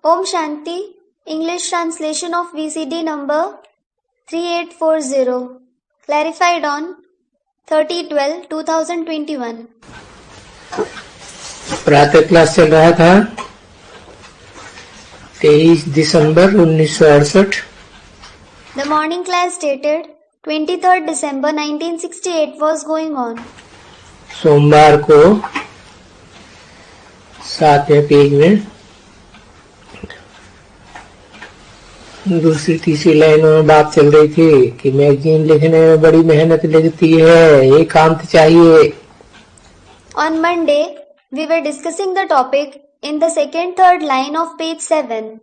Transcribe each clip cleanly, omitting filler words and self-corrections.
Om Shanti, English translation of VCD number 3840, clarified on 30/12/2021. प्रातः class चल रहा था 23 दिसंबर 1968। The morning class dated 23rd December 1968 was going on. सोमवार को 7वें page में दूसरी तीसरी लाइनों में बात चल रही थी कि मैगजीन लिखने में बड़ी मेहनत लगती है, एकांत चाहिए। On Monday, we were discussing the topic in the third line of page 7.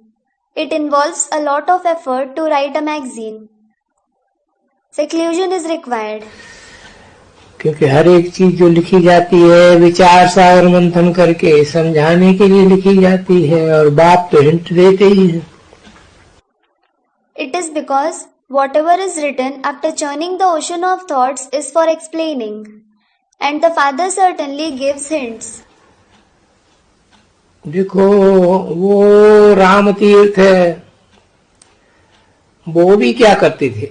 It involves a lot of effort to write a magazine. Seclusion is required. क्योंकि हर एक चीज जो लिखी जाती है विचार सागर मंथन करके समझाने के लिए लिखी जाती है, और बाप तो हिंट देते ही है। It is because whatever is written after churning the ocean of thoughts is for explaining, and the Father certainly gives hints. देखो वो राम तीर्थ है, वो भी क्या करते थे।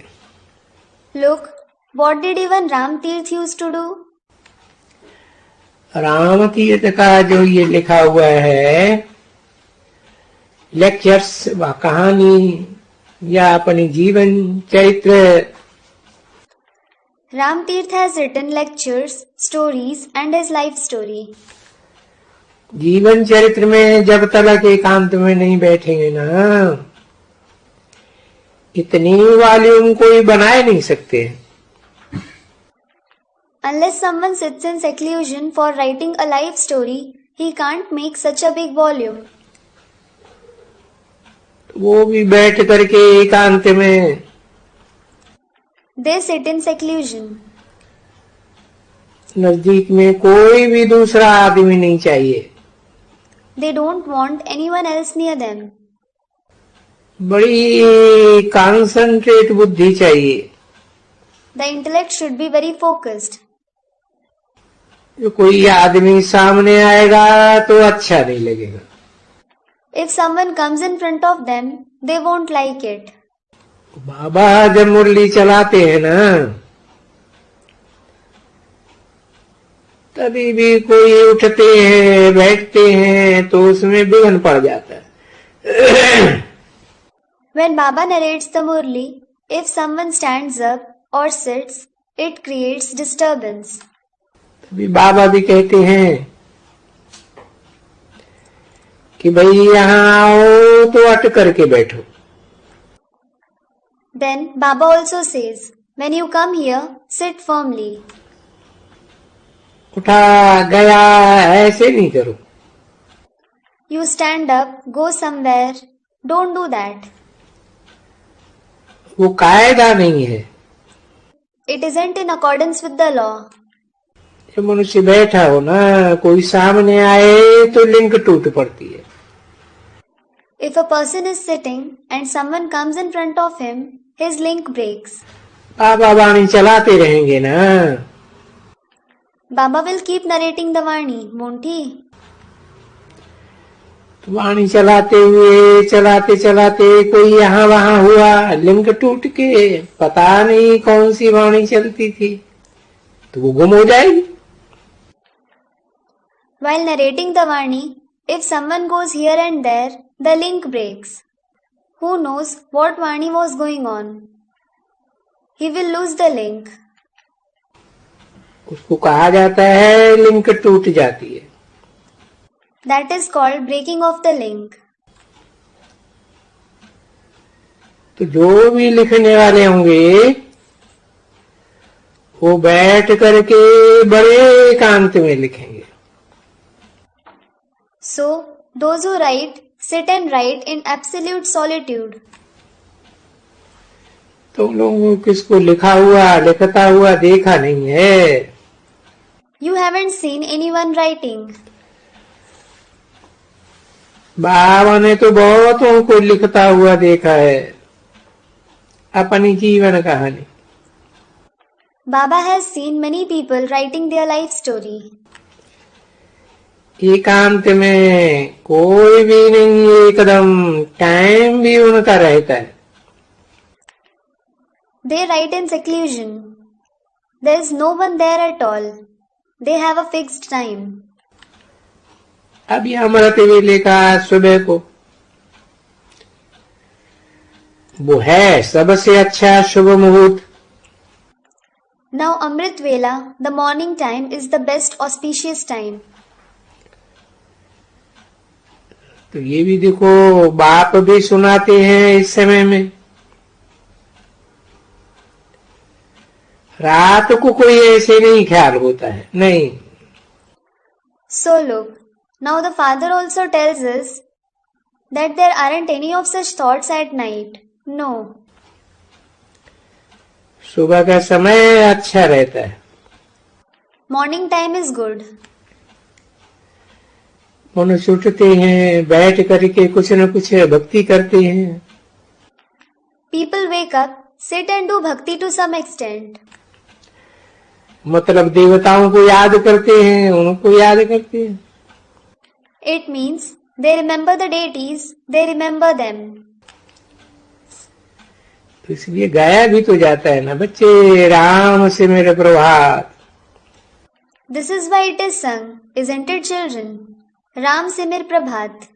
Look, what did even Ram Tirth used to do? Ram तीर्थ का जो ये लिखा हुआ है लेक्चर्स व कहानी या अपनी जीवन चरित्र, Ram Tirth has written lectures, stories and his life story. जीवन चरित्र में जब तक एकांत में नहीं बैठेंगे ना, इतनी वॉल्यूम कोई बनाए नहीं सकते। Unless someone sits in seclusion for writing a life story, he can't make such a big volume. वो भी बैठ करके एकांत में, They sit in seclusion. नजदीक में कोई भी दूसरा आदमी नहीं चाहिए। They don't want anyone else near them. बड़ी कॉन्सेंट्रेट बुद्धि चाहिए। The intellect should be very focused. जो कोई आदमी सामने आएगा तो अच्छा नहीं लगेगा। If someone comes in front of them, they won't like it. बाबा जब मुरली चलाते हैं ना, तभी भी कोई उठते हैं बैठते हैं तो उसमें विघ्न पड़ जाता है। When Baba narrates the Murli, if someone stands up or sits, it creates disturbance. तभी बाबा भी कहते हैं कि भाई यहाँ आओ तो अट करके बैठो। Then Baba also says, when you come here, sit firmly. उठा गया ऐसे नहीं करो। You stand up, go somewhere. Don't do that. वो कायदा नहीं है। It isn't in accordance with the law. जब मनुष्य बैठा हो ना, कोई सामने आए तो लिंक टूट पड़ती है। If a person is sitting and someone comes in front of him, his link breaks. बाबा वाणी चलाते रहेंगे ना। Baba will keep narrating the Vani, won't he? वाणी चलाते हुए चलाते चलाते कोई यहाँ वहां हुआ, लिंक टूट के पता नहीं कौन सी वाणी चलती थी, तो वो गुम हो जाएगी। While narrating the Vani, if someone goes here and there, the link breaks. Who knows what Vani was going on? He will lose the link. उसको कहा जाता है लिंक टूट जाती है। That is called breaking of the link. तो जो भी लिखने वाले होंगे वो बैठ करके बड़े एकांत में लिखेंगे। So, those who write, sit and write in absolute solitude. तो लोगों किसको लिखता हुआ देखा नहीं है। You haven't seen anyone writing. बाबा ने तो बहुतों को लिखता हुआ देखा है अपनी जीवन कहानी। Baba has seen many people writing their life story. एकांत में कोई भी नहीं, एकदम टाइम भी उनका रहता है। They write in seclusion. There is no one there at all. They have a fixed time. अभी अमृत वेले का सुबह को वो है सबसे अच्छा शुभ मुहूर्त। Now Amrit Vela, the morning time, is the best auspicious time. तो ये भी देखो, बाप भी सुनाते हैं इस समय में। रात को कोई ऐसे नहीं ख्याल होता है, नहीं। So look, now the father also tells us that there aren't any of such thoughts at night. No. सुबह का समय अच्छा रहता है। Morning time is good. मनुष्य उठते हैं, बैठ करके कुछ न कुछ भक्ति करते हैं। People wake up, sit and do bhakti to some extent. मतलब देवताओं को याद करते हैं, उनको याद करते हैं। It means they remember the deities, they remember them. तो इसलिए गाया भी तो जाता है ना, बच्चे राम से मेरे प्रभात। This is why it is sung, isn't it, children? Ram Simir Prabhat.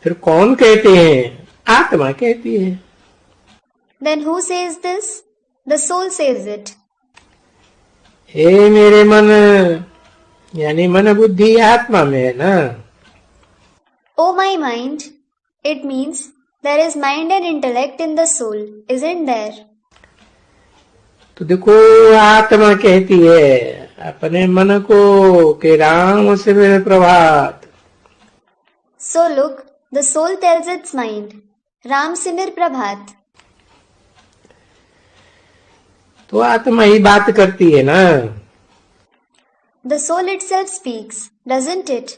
फिर कौन कहते हैं? आत्मा कहती है। Then who says this? The soul says it. हे मेरे मन, यानी मन बुद्धि आत्मा में है ना। Oh my mind, it means there is mind and intellect in the soul, isn't there? तो देखो, आत्मा कहती है अपने मन को कि राम से मेरे प्रभात। So look, the soul tells its mind, Ram Simir Prabhat. तो आत्मा ही बात करती है ना। The soul itself speaks, doesn't it?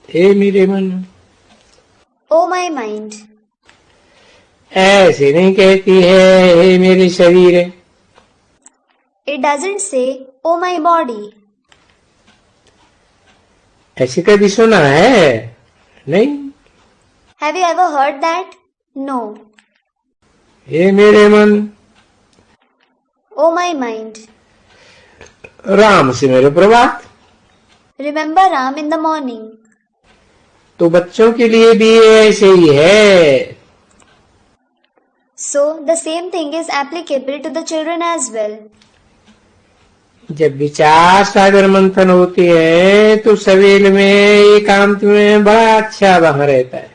हे मेरे मन, Oh my mind. ऐसे नहीं कहती है हे मेरे शरीर। It doesn't say, oh my body. ऐसे कभी सुना है? नहीं। Have you ever heard that? No. हे मेरे मन, Oh my mind. राम से मेरे प्रभात। Remember Ram in the morning. तो बच्चों के लिए भी ऐसे ही है। So the same thing is applicable to the children as well. जब विचार सागर मंथन होते हैं तो सवेल में एकांत में बड़ा अच्छा वहां रहता है।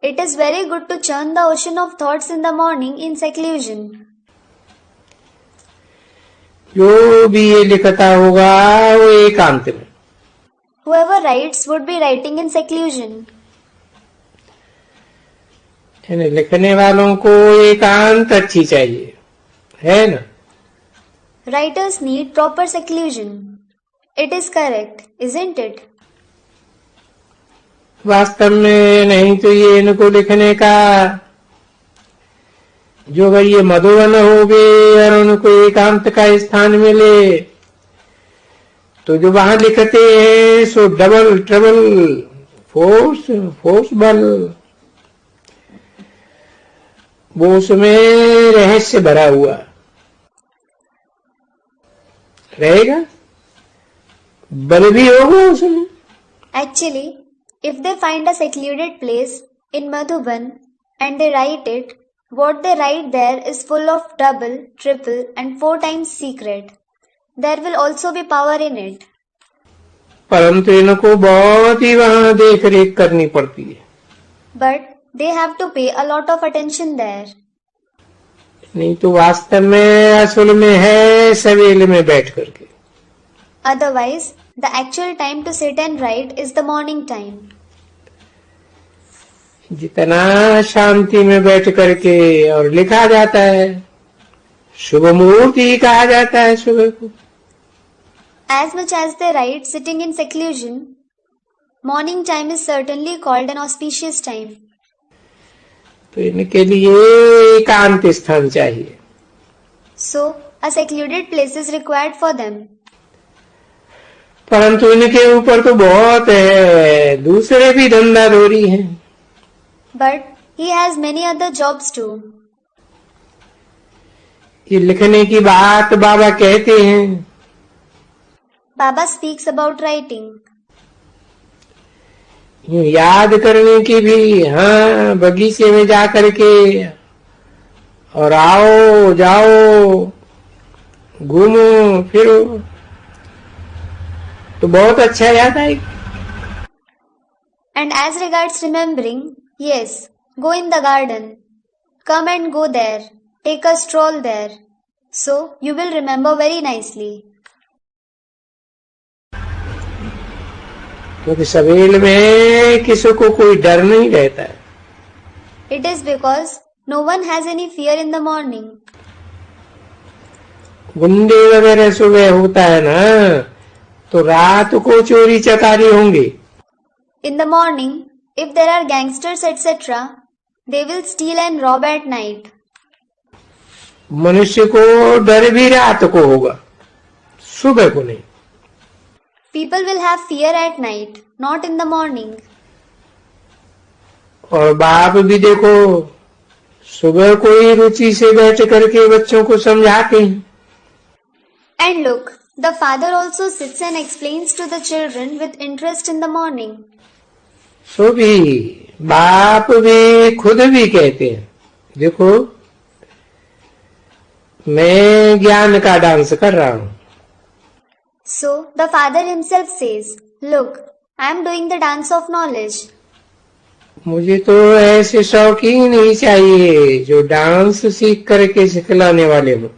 It is very good to churn the ocean of thoughts in the morning in seclusion. जो भी ये लिखता होगा वो एकांत में। Whoever writes would be writing in seclusion. यानी लिखने वालों को एकांत अच्छी चाहिए, है ना। Writers need proper seclusion. It is correct, isn't it? वास्तव में नहीं तो ये इनको लिखने का, जो अगर ये मधुबन हो गए और उनको एकांत का स्थान मिले तो जो वहां लिखते हैं सो डबल ट्रबल फोर्स बल, वो उसमें रहस्य भरा हुआ रहेगा, बल भी होगा उसमें। Actually, if they find a secluded place in Madhuban and they write it, what they write there is full of double, triple and 4 times secret. There will also be power in it. परंतु इनको बहुत ही वहां देख रेख करनी पड़ती है। But they have to pay a lot of attention there. नहीं तो वास्तव में असल में है सवेल में बैठ करके। Otherwise, the actual time to sit and write is the morning time. जितना शांति में बैठ करके और लिखा जाता है, शुभ मुहूर्त ही कहा जाता है सुबह को। As much as they write sitting in seclusion, morning time is certainly called an auspicious time. तो इनके लिए एकांत स्थान चाहिए। So, a secluded place is required for them. परंतु इनके ऊपर तो बहुत है, दूसरे भी धंधाधोरी हैं। But he has many other jobs too. ये लिखने की बात बाबा कहते हैं। Baba speaks about writing. यूं याद करने की भी, हाँ, बगीचे में जा करके और आओ जाओ घूमो फिरो तो बहुत अच्छा याद आएगा। And as regards remembering, yes, go in the garden. Come and go there. Take a stroll there. So you will remember very nicely. क्योंकि सवेल में किसी को कोई डर नहीं रहता है। It is because no one has any fear in the morning. गुंडे वगैरह सुबह होता है ना, तो रात को चोरी चकारी होंगे। In the morning, if there are gangsters etc., they will steal and rob at night. मनुष्य को डर भी रात को होगा, सुबह को नहीं। People will have fear at night, not in the morning. और बाप भी देखो सुबह को ही रुचि से बैठ करके बच्चों को समझाते हैं। And look, the father also sits and explains to the children with interest in the morning. सो भी बाप भी खुद भी कहते हैं, देखो मैं ज्ञान का डांस कर रहा हूं। So the father himself says, look, I am doing the dance of knowledge. मुझे तो ऐसे शौकीन ही चाहिए जो डांस सीख करके सिखलाने वाले हो।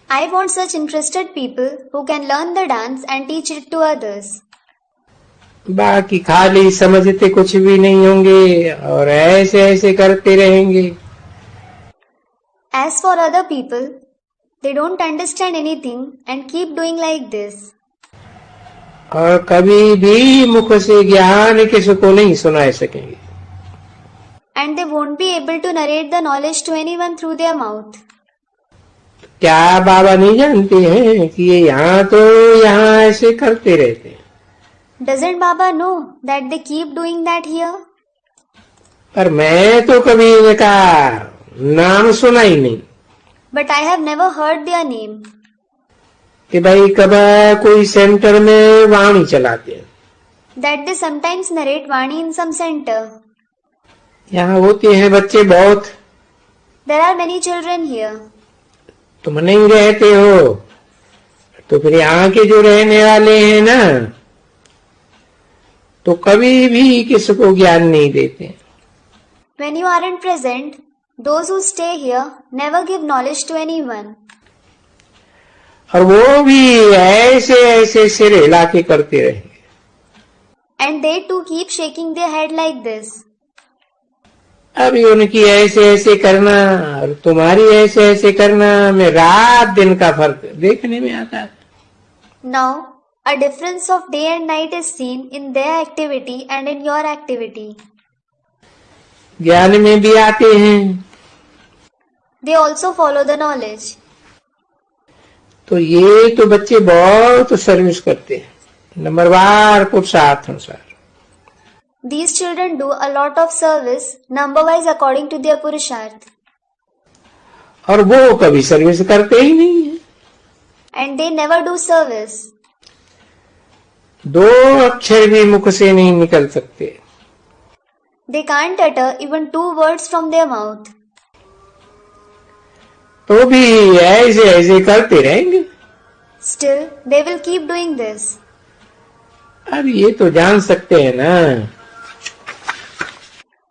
I want such interested people who can learn the dance and teach it to others. बाकी खाली समझते कुछ भी नहीं होंगे और ऐसे ऐसे करते रहेंगे। As for other people, they don't understand anything and keep doing like this. और कभी भी मुख से ज्ञान किसी को नहीं सुना सकेंगे। And they won't be able to narrate the knowledge to anyone through their mouth. क्या बाबा नहीं जानते हैं कि ये यहाँ ऐसे करते रहते हैं। Doesn't Baba know that they keep doing that here? पर मैं तो कभी इनका नाम सुना ही नहीं। But I have never heard their name. कि भाई कब कोई सेंटर में वाणी चलाते हैं। That they sometimes narrate Vani in some center. यहाँ होते हैं बच्चे बहुत। There are many children here. तुम नहीं रहते हो तो फिर यहाँ के जो रहने वाले हैं ना, तो कभी भी किसी को ज्ञान नहीं देते। When you aren't present, those who stay here never give knowledge to anyone. और वो भी ऐसे ऐसे सिर हिला के करते रहेंगे। And they too keep shaking their head like this. अभी उनकी ऐसे ऐसे करना और तुम्हारी ऐसे ऐसे करना में रात दिन का फर्क देखने में आता है। Now, a difference of day and night is seen in their activity and in your activity. ज्ञान में भी आते हैं। They also follow the knowledge. तो ये तो बच्चे बहुत सर्विस करते हैं, नंबरवार पुरुषार्थ अनुसार। These children do a lot of service, number-wise according to their purusharth. और वो कभी सर्विस करते ही नहीं है। And they never do service. दो अक्षर भी मुख से नहीं निकल सकते। They can't utter even 2 words from their mouth. तो भी ऐसे ऐसे करते रहेंगे। Still, they will keep doing this. अब ये तो जान सकते हैं ना।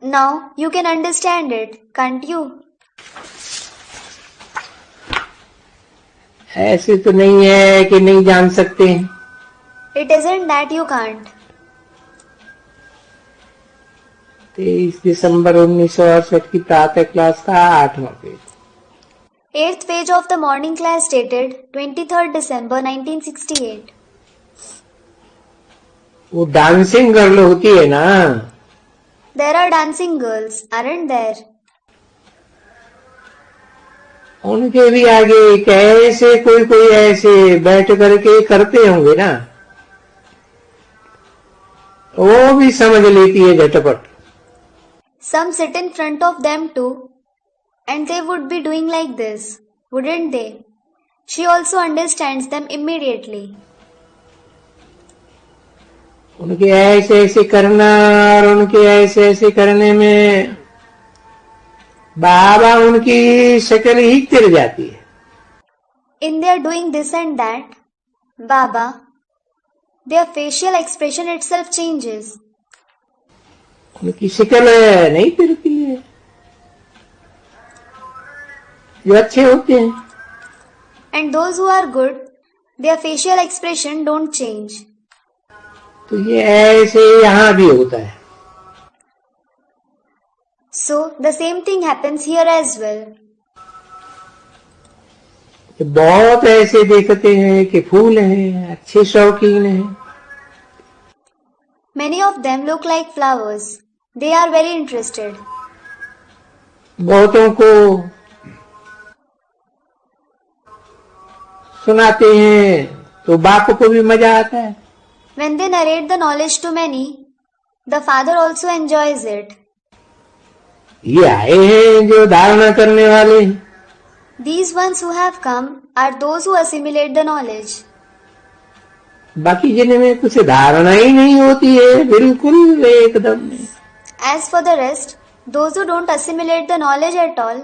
Now, you can understand it, can't you? ऐसे तो नहीं है कि नहीं जान सकते। It isn't that you can't. 23 दिसंबर 1968 की प्रातः क्लास का 8वां page. 8th page of the morning class dated 23rd December 1968. वो डांसिंग गर्ल होती है ना, There are dancing girls, aren't there? उनके भी आगे कैसे कोई कोई ऐसे बैठ करके करते होंगे ना। वो भी समझ लेती है झटपट। Some sit in front of them too, and they would be doing like this, wouldn't they? She also understands them immediately. उनके ऐसे ऐसे करना और उनके ऐसे ऐसे करने में बाबा उनकी शक्ल ही तिर जाती है। In their doing this and that, Baba, their facial expression itself changes. उनकी शक्ल नहीं तिरती है। जो अच्छे होते हैं, And those who are good, their facial expression don't change. तो ये ऐसे यहां भी होता है। So the same thing happens here as well. बहुत ऐसे देखते हैं कि फूल हैं, अच्छे शौकीन हैं। Many of them look like flowers. They are very interested. बहुतों को सुनाते हैं तो बाप को भी मजा आता है। When they narrate the knowledge to many, the father also enjoys it. ये आए हैं जो धारणा करने वाले हैं। These ones who have come are those who assimilate the knowledge. बाकी जिनमें कुछ धारणा ही नहीं होती है, बिल्कुल एकदम नहीं। As for the rest, those who don't assimilate the knowledge at all,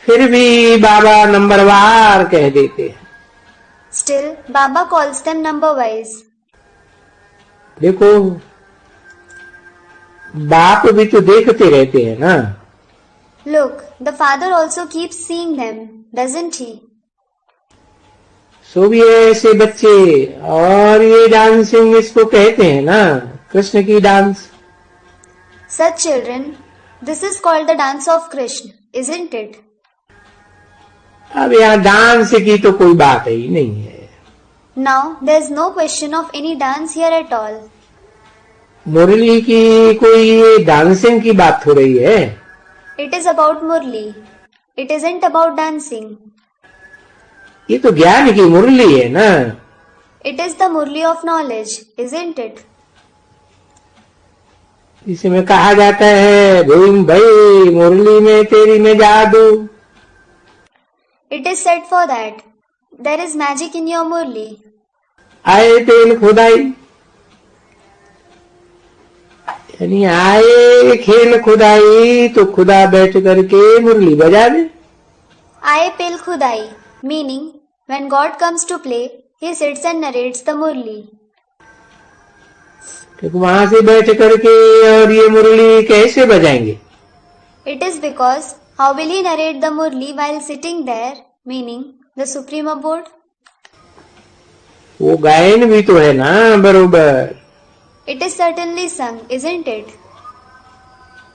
फिर भी बाबा नंबरवार कह देते हैं। still Baba calls them number wise. देखो, बाप भी तो देखते रहते हैं ना। Look, the father also keeps seeing them, doesn't he? सो भी ऐसे बच्चे, और ये डांसिंग इसको कहते हैं ना, कृष्ण की dance. Such children, this is called the dance of Krishna, isn't it? अब यहाँ डांस की तो कोई बात ही नहीं है। Now, there's no question of any dance here at all. मुरली की कोई ये डांसिंग की बात हो रही है। It is about Murli. It isn't about dancing. ये तो ज्ञान की मुरली है ना। It is the Murli of knowledge, isn't it? इसमें कहा जाता है, भीम भाई मुरली में तेरी में जादू। It is said for that. There is magic in your Murli. आए तेल खुदाई, यानी आए खेल खुदाई तो खुदा बैठ करके मुरली बजा दे। Aye Pel Khudai, meaning when God comes to play, he sits and narrates the Murli. तो वहां से बैठ करके और ये मुरली कैसे बजाएंगे? It is because how will he narrate the Murli while sitting there, meaning the Supreme Abode? वो गायन भी तो है ना बरोबर। It is certainly sung, isn't it?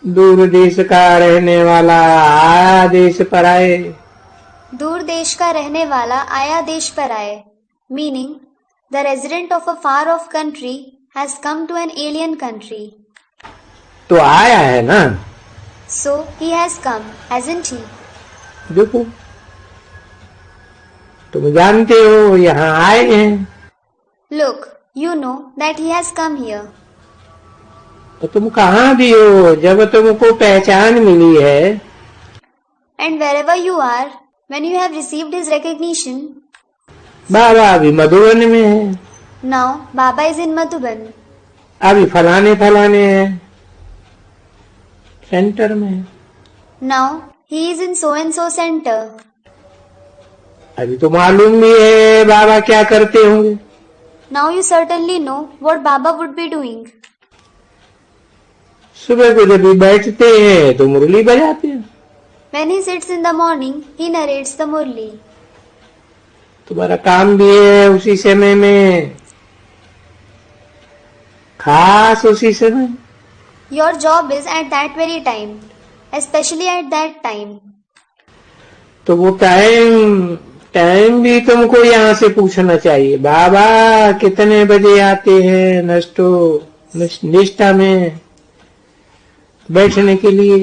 दूर देश का रहने वाला आया देश पर आए। दूर देश का रहने वाला आया देश पर आए, meaning the resident of a far off country has come to an alien country. तो आया है ना। So he has come, hasn't he? देखो, तुम जानते हो यहाँ आए हैं। Look, you know that he has come here. तो तुम कहाँ भी हो जब तुमको पहचान मिली है? And wherever you are, when you have received his recognition, बाबा अभी मधुबन में है, now Baba is in Madhuban. अभी फलाने फलाने है सेंटर में, Now he is in so and so center. अभी तो मालूम भी है बाबा क्या करते होंगे। Now you certainly know what Baba would be doing. सुबह को जब भी बैठते हैं तो मुरली बजाते हैं। When he sits in the morning, he narrates the Murli. तुम्हारा काम भी है उसी समय में, खास उसी समय। Your job is at that very time, especially at that time. तो वो टाइम भी तुमको यहाँ से पूछना चाहिए, बाबा कितने बजे आते हैं निष्ठा में बैठने के लिए,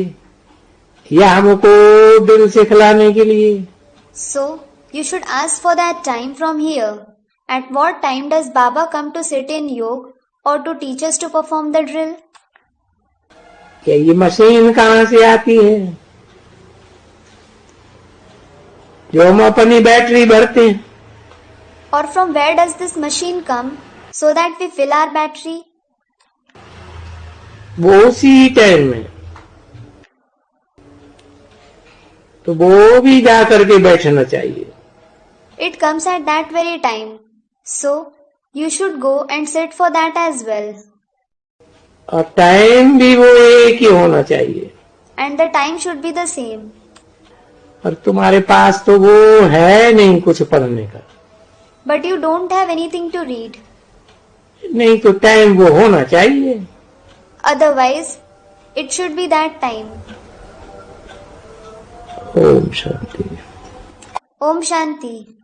या हमको दिल से खिलाने के लिए। So, you should ask for that time from here, At what time does Baba come to sit in yoga or to teach us to perform the drill? क्या ये मशीन कहाँ से आती है जो हम अपनी बैटरी भरते हैं? Or from where does this machine come so that we fill our battery? वो उसी टाइम में, तो वो भी जा करके बैठना चाहिए। It comes at that very time. So, you should go and sit for that as well. और टाइम भी वो एक ही होना चाहिए। And the time should be the same. और तुम्हारे पास तो वो है नहीं कुछ पढ़ने का। But you don't have anything to read. नहीं तो टाइम वो होना चाहिए। Otherwise, it should be that time. Om Shanti. Om Shanti.